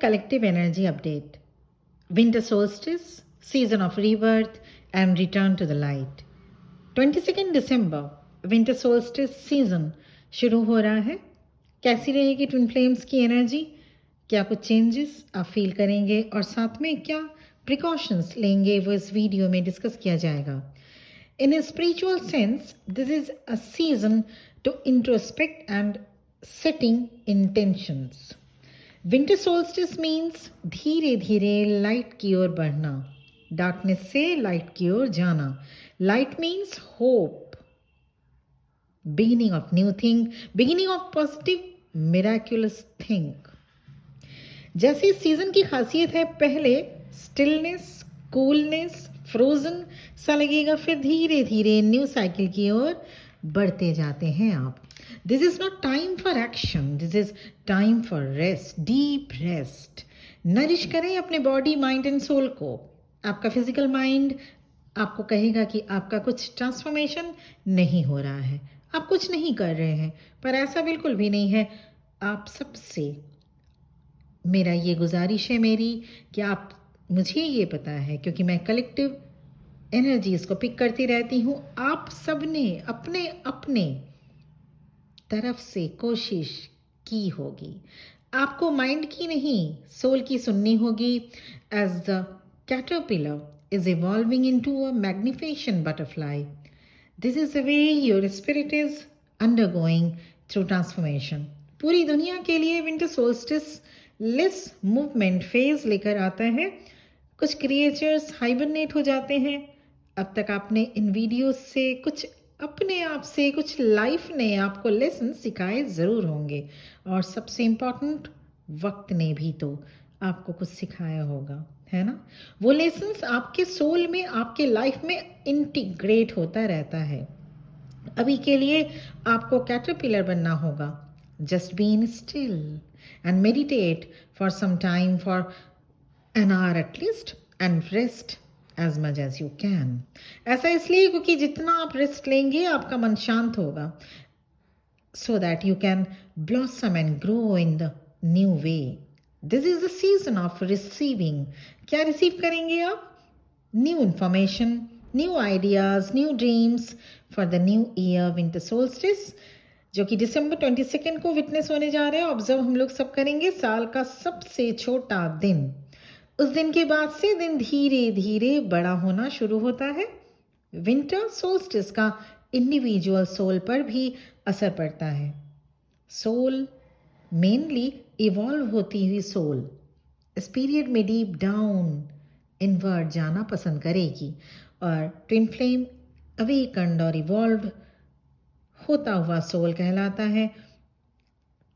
collective energy update. Winter solstice, season of rebirth and return to the light. 22 December winter solstice season शुरू हो रहा है. कैसी रहेगी ट्विन फ्लेम्स की एनर्जी? क्या कुछ चेंजेस आप फील करेंगे और साथ में क्या प्रिकॉशंस लेंगे वो इस वीडियो में डिस्कस किया जाएगा. In a spiritual sense, this is a season to introspect and setting intentions. Winter solstice means धीरे धीरे लाइट की ओर बढ़ना, डार्कनेस से लाइट की ओर जाना. Light means hope, beginning of new thing, beginning of positive miraculous thing. जैसे इस season की खासियत है, पहले स्टिलनेस, कूलनेस, फ्रोजन सा लगेगा, फिर धीरे धीरे न्यू साइकिल की ओर बढ़ते जाते हैं आप. This is not time for action, this is time for rest, deep rest. Nourish करें अपने बॉडी, माइंड एंड सोल को. आपका फिजिकल माइंड आपको कहेगा कि आपका कुछ ट्रांसफॉर्मेशन नहीं हो रहा है, आप कुछ नहीं कर रहे हैं, पर ऐसा बिल्कुल भी नहीं है. आप सबसे मेरा ये गुजारिश है मेरी कि आप, मुझे ये पता है क्योंकि मैं कलेक्टिव एनर्जीज को पिक करती रहती हूँ, आप सब ने अपने अपने तरफ से कोशिश की होगी. आपको माइंड की नहीं, सोल की सुननी होगी. As the caterpillar is evolving into a magnificent butterfly, this is the way your spirit is undergoing through transformation. पूरी दुनिया के लिए winter solstice less movement phase लेकर आता है. कुछ क्रिएचर्स हाइबरनेट हो जाते हैं. अब तक आपने इन वीडियोस से कुछ अपने आप से, कुछ लाइफ ने आपको लेसन सिखाए ज़रूर होंगे, और सबसे इम्पॉर्टेंट वक्त ने भी तो आपको कुछ सिखाया होगा, है ना. वो लेसन्स आपके सोल में, आपके लाइफ में इंटीग्रेट होता रहता है. अभी के लिए आपको कैटरपिलर बनना होगा. Just be in still and meditate for some time, for an hour at least, and rest as much as you can. ऐसा इसलिए क्योंकि जितना आप रेस्ट लेंगे आपका मन शांत होगा, so that you can blossom and grow in the new way. This is the season of receiving. क्या रिसीव करेंगे आप? New information, new ideas, new dreams for the new year winter solstice, जो कि दिसंबर 22 को विटनेस होने जा रहे हैं. ऑब्जर्व हम लोग सब करेंगे. साल का सबसे छोटा दिन. उस दिन के बाद से दिन धीरे धीरे बड़ा होना शुरू होता है. विंटर सोल्स्टिस का इंडिविजुअल सोल पर भी असर पड़ता है. सोल मेनली इवॉल्व होती हुई सोल इस पीरियड में डीप डाउन इनवर्ड जाना पसंद करेगी, और ट्विन फ्लेम अवेकन्ड और इवॉल्व होता हुआ सोल कहलाता है.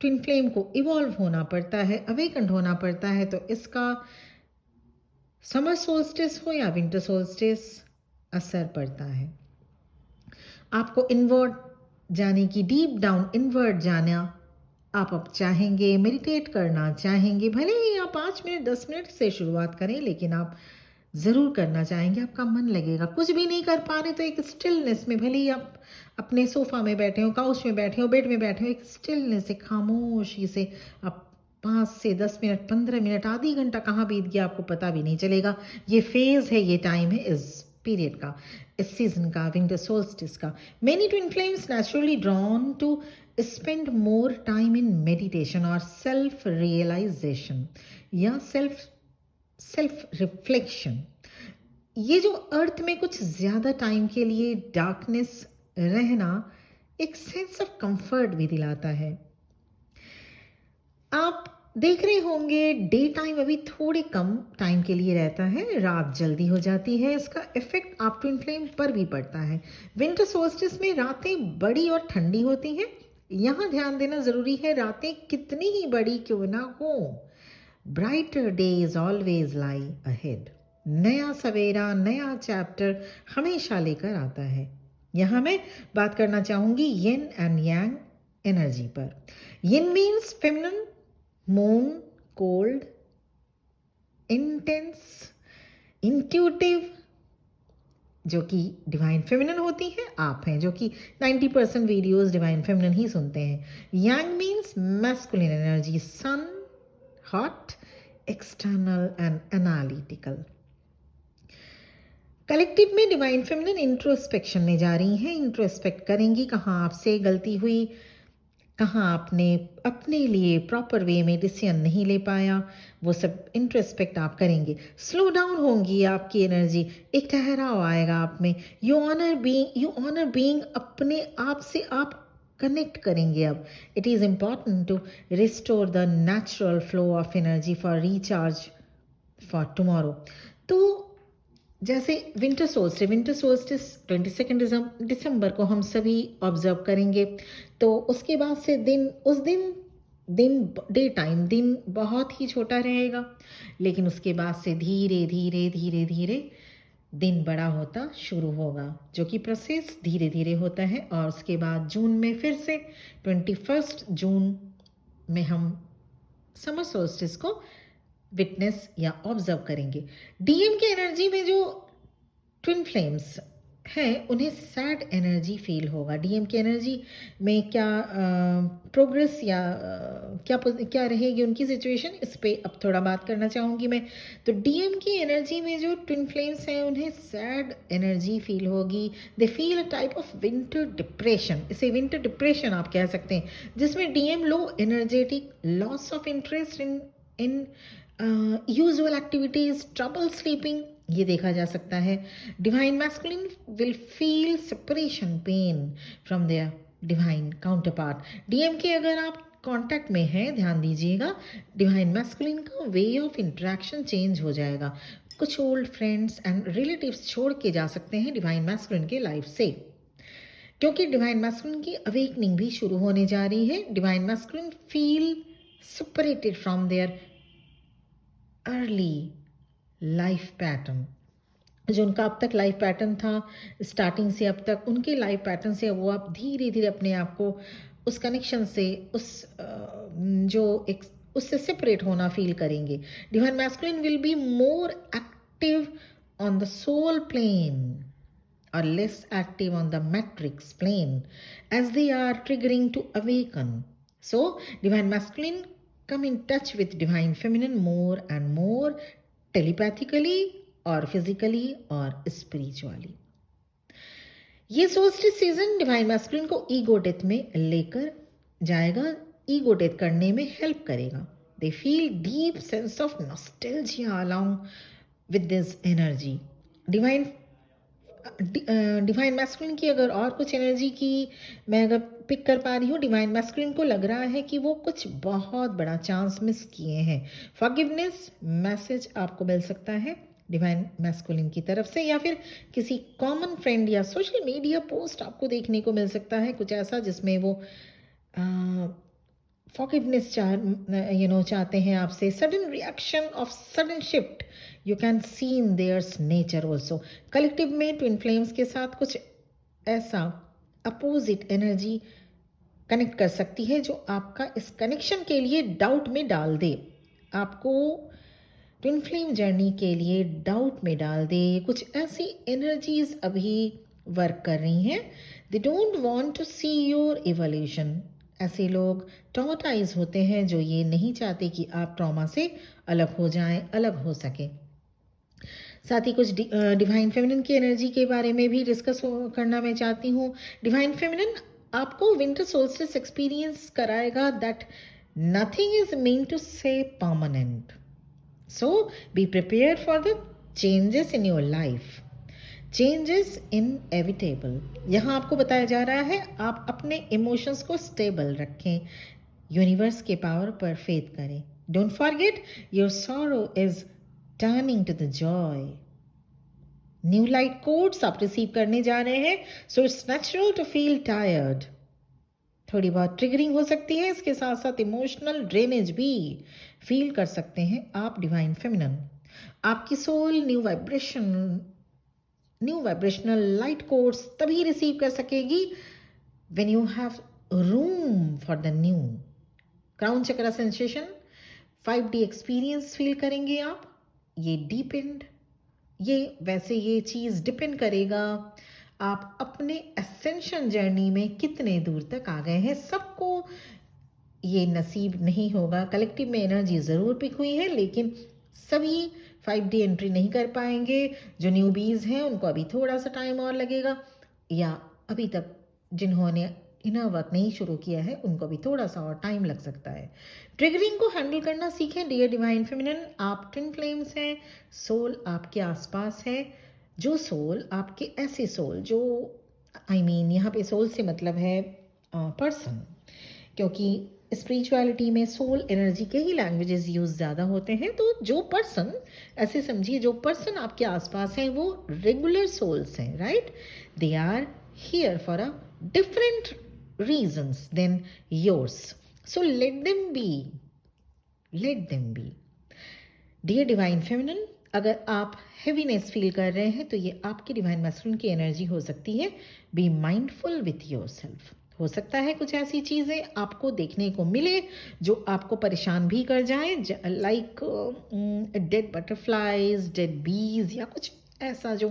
ट्विन फ्लेम को इवॉल्व होना पड़ता है, अवेकन्ड होना पड़ता है, तो इसका समर सोल्स्टिस हो या विंटर सोल्स्टिस असर पड़ता है. आपको इनवर्ड जाने की, डीप डाउन इनवर्ड जाना आप अब चाहेंगे, मेडिटेट करना चाहेंगे. भले ही आप 5 मिनट 10 मिनट से शुरुआत करें, लेकिन आप ज़रूर करना चाहेंगे. आपका मन लगेगा. कुछ भी नहीं कर पा रहे तो एक स्टिलनेस में, भले ही आप अपने सोफ़ा में बैठे हो, काउच में बैठे हो, बेड में बैठे हो, एक स्टिलनेस, एक खामोशी से आप 5 से 10 मिनट, 15 मिनट, आधी घंटा कहाँ बीत गया आपको पता भी नहीं चलेगा. ये फेज़ है, ये टाइम है इस पीरियड का, इस सीजन का, विंटर सोल्स्टिस का. Many twin flames naturally drawn to spend more time in meditation और सेल्फ रियलाइजेशन या सेल्फ रिफ्लेक्शन. ये जो अर्थ में कुछ ज़्यादा टाइम के लिए डार्कनेस रहना एक सेंस ऑफ कंफर्ट भी दिलाता है. आप देख रहे होंगे डे टाइम अभी थोड़े कम टाइम के लिए रहता है, रात जल्दी हो जाती है. इसका इफेक्ट आप ट्विन फ्लेम पर भी पड़ता है. विंटर सोल्स्टिस में रातें बड़ी और ठंडी होती हैं. यहाँ ध्यान देना ज़रूरी है, रातें कितनी ही बड़ी क्यों ना हो, ब्राइटर डेज ऑलवेज लाई अहेड. नया सवेरा, नया चैप्टर हमेशा लेकर आता है. यहाँ मैं बात करना चाहूँगी यिन एंड यांग एनर्जी पर. Yin means feminine, moon, cold, intense, intuitive, जो कि डिवाइन फेमिनिन होती हैं. आप हैं जो कि 90% वीडियोस डिवाइन फेमिनिन ही सुनते हैं. Yang means masculine energy, sun, hot, external and analytical. Collective में डिवाइन फेमिनिन इंट्रोस्पेक्शन में जा रही हैं, इंट्रोस्पेक्ट करेंगी कहाँ आपसे गलती हुई, कहाँ आपने अपने लिए प्रॉपर वे में डिसीजन नहीं ले पाया, वो सब इंट्रोस्पेक्ट आप करेंगे. स्लो डाउन होंगी आपकी एनर्जी, एक ठहराव आएगा आप में. यू ऑनर बीइंग, अपने आप से आप कनेक्ट करेंगे. अब it is important to restore the natural flow of energy for recharge for tomorrow. तो जैसे विंटर सोल्स्टिस 22 दिसंबर को हम सभी ऑब्जर्व करेंगे. तो उसके बाद से डे टाइम दिन बहुत ही छोटा रहेगा, लेकिन उसके बाद से धीरे धीरे दिन बड़ा होता शुरू होगा, जो कि प्रोसेस धीरे धीरे होता है. और उसके बाद जून में फिर से 21 जून में हम समर सोल्स्टिस को विटनेस या ऑब्जर्व करेंगे. डीएम की एनर्जी में जो ट्विन फ्लेम्स हैं उन्हें सैड एनर्जी फील होगा. डीएम की एनर्जी में क्या प्रोग्रेस या क्या रहेगी उनकी सिचुएशन, इस पे अब थोड़ा बात करना चाहूँगी मैं. तो डीएम की एनर्जी में जो ट्विन फ्लेम्स हैं उन्हें सैड एनर्जी फील होगी. They feel a type of winter depression, इसे विंटर डिप्रेशन आप कह सकते हैं, जिसमें DM low energetic, loss of interest in usual activities, trouble sleeping, ये देखा जा सकता है. Divine masculine will feel separation pain from their divine counterpart. DM के अगर आप कांटेक्ट में हैं, ध्यान दीजिएगा, डिवाइन मैस्कुलिन का वे ऑफ इंटरेक्शन चेंज हो जाएगा. कुछ ओल्ड फ्रेंड्स एंड रिलेटिव्स छोड़ के जा सकते हैं डिवाइन मैस्कुलिन के लाइफ से, क्योंकि डिवाइन मैस्कुलिन की अवेकनिंग भी शुरू होने जा रही है. Divine masculine feel separated from their early life pattern, जो उनका अब तक लाइफ पैटर्न था स्टार्टिंग से अब तक, उनके लाइफ पैटर्न से वो आप धीरे धीरे अपने आप को उस कनेक्शन से उससे सेपरेट होना फील करेंगे. Divine masculine will be more active on the soul plane or less active on the matrix plane as they are triggering to awaken. So divine masculine come in touch with divine feminine more and more telepathically or physically or spiritually. ये solstice season divine masculine को ego death में लेकर जाएगा, ego death करने में help करेगा. They feel deep sense of nostalgia along with this energy. Divine masculine की अगर और कुछ एनर्जी की मैं अगर पिक कर पा रही हूँ, डिवाइन मैस्कुलिन को लग रहा है कि वो कुछ बहुत बड़ा चांस मिस किए हैं. फॉरगिवनेस मैसेज आपको मिल सकता है डिवाइन मैस्कुलिन की तरफ से, या फिर किसी कॉमन फ्रेंड या सोशल मीडिया पोस्ट आपको देखने को मिल सकता है कुछ ऐसा जिसमें वो फॉरगिवनेस चाहते हैं आपसे. Sudden reaction of sudden shift you can see in theirs nature also. Collective में ट्विन फ्लेम्स के साथ कुछ ऐसा अपोजिट एनर्जी कनेक्ट कर सकती है जो आपका इस कनेक्शन के लिए डाउट में डाल दे, आपको ट्विन फ्लेम जर्नी के लिए डाउट में डाल दे. कुछ ऐसी एनर्जीज अभी वर्क कर रही हैं. They don't want to see your evolution. ऐसे लोग ट्रॉमाटाइज होते हैं जो ये नहीं चाहते कि आप ट्रॉमा से अलग हो जाएं, अलग हो सके. साथ ही कुछ डिवाइन फेमिनिन की एनर्जी के बारे में भी डिस्कस करना मैं चाहती हूँ. डिवाइन फेमिनिन आपको विंटर सोल्स्टिस एक्सपीरियंस कराएगा that nothing is mean to say permanent. So be prepare for the changes in your life. Changes inevitable. यहाँ आपको बताया जा रहा है आप अपने इमोशंस को स्टेबल रखें, यूनिवर्स के पावर पर फेथ करें. Don't forget your sorrow is turning to the joy. New light codes आप रिसीव करने जा रहे हैं, so it's natural to feel tired. थोड़ी बहुत ट्रिगरिंग हो सकती है, इसके साथ साथ इमोशनल ड्रेनेज भी फील कर सकते हैं आप डिवाइन फेमिनिन. आपकी soul new vibrational light codes तभी रिसीव कर सकेगी when you have room for the new. Crown chakra sensation 5D experience feel करेंगे आप. ये ये चीज़ डिपेंड करेगा आप अपने एसेंशन जर्नी में कितने दूर तक आ गए हैं. सबको ये नसीब नहीं होगा। कलेक्टिव में एनर्जी ज़रूर पिक हुई है, लेकिन सभी 5D एंट्री नहीं कर पाएंगे। जो न्यूबीज़ हैं उनको अभी थोड़ा सा टाइम और लगेगा, या अभी तक जिन्होंने इनर वर्क नहीं शुरू किया है उनको भी थोड़ा सा और टाइम लग सकता है। ट्रिगरिंग को हैंडल करना सीखें डियर डिवाइन फेमिनिन। आप ट्विन फ्लेम्स हैं, सोल आपके आसपास है। जो सोल आपके ऐसे सोल जो यहाँ पे सोल से मतलब है पर्सन, क्योंकि स्पिरिचुअलिटी में सोल एनर्जी के ही लैंग्वेजेस यूज ज़्यादा होते हैं। तो जो पर्सन, ऐसे समझिए, जो पर्सन आपके आसपास हैं वो रेगुलर सोल्स हैं, right? They are here for a different reasons than yours, so let them be. Dear divine feminine, अगर आप हैवीनेस फील कर रहे हैं तो ये आपकी डिवाइन मैस्कुलिन की एनर्जी हो सकती है। Be mindful with yourself. हो सकता है कुछ ऐसी चीज़ें आपको देखने को मिले जो आपको परेशान भी कर जाए, लाइक डेड बटरफ्लाइज, डेड बीज, या कुछ ऐसा जो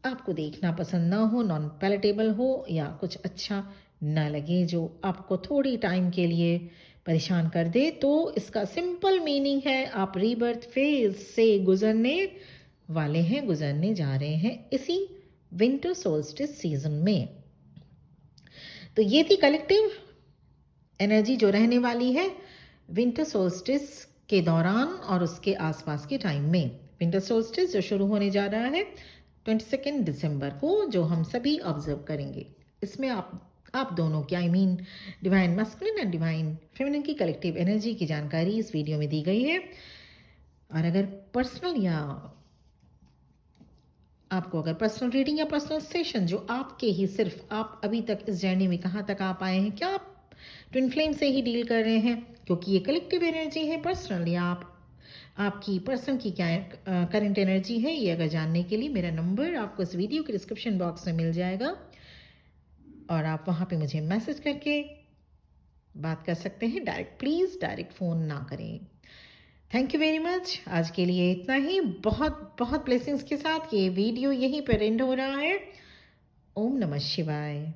आपको देखना पसंद ना हो, नॉन पैलेटेबल हो, या कुछ अच्छा ना लगे जो आपको थोड़ी टाइम के लिए परेशान कर दे। तो इसका सिंपल मीनिंग है आप रीबर्थ फेज से गुजरने वाले हैं, गुजरने जा रहे हैं इसी विंटर सोल्स्टिस सीजन में। तो ये थी कलेक्टिव एनर्जी जो रहने वाली है विंटर सोल्स्टिस के दौरान और उसके आसपास के टाइम में। विंटर सोल्स्टिस जो शुरू होने जा रहा है 22 दिसंबर को, जो हम सभी ऑब्जर्व करेंगे। इसमें आप दोनों की, divine masculine and divine feminine की कलेक्टिव एनर्जी की जानकारी इस वीडियो में दी गई है। और अगर पर्सनल या आपको अगर पर्सनल रीडिंग या पर्सनल सेशन जो आपके ही, सिर्फ आप अभी तक इस जर्नी में कहाँ तक आप आए हैं, क्या आप ट्विन फ्लेम से ही डील कर रहे हैं, क्योंकि ये कलेक्टिव एनर्जी है। पर्सनल या आपकी पर्सन की क्या करंट एनर्जी है, ये अगर जानने के लिए मेरा नंबर आपको इस वीडियो के डिस्क्रिप्शन बॉक्स में मिल जाएगा और आप वहाँ पे मुझे मैसेज करके बात कर सकते हैं। प्लीज़ डायरेक्ट फ़ोन ना करें। Thank you very much. आज के लिए इतना ही। बहुत बहुत ब्लेसिंग्स के साथ ये वीडियो यहीं पर एंड हो रहा है। ओम नमः शिवाय।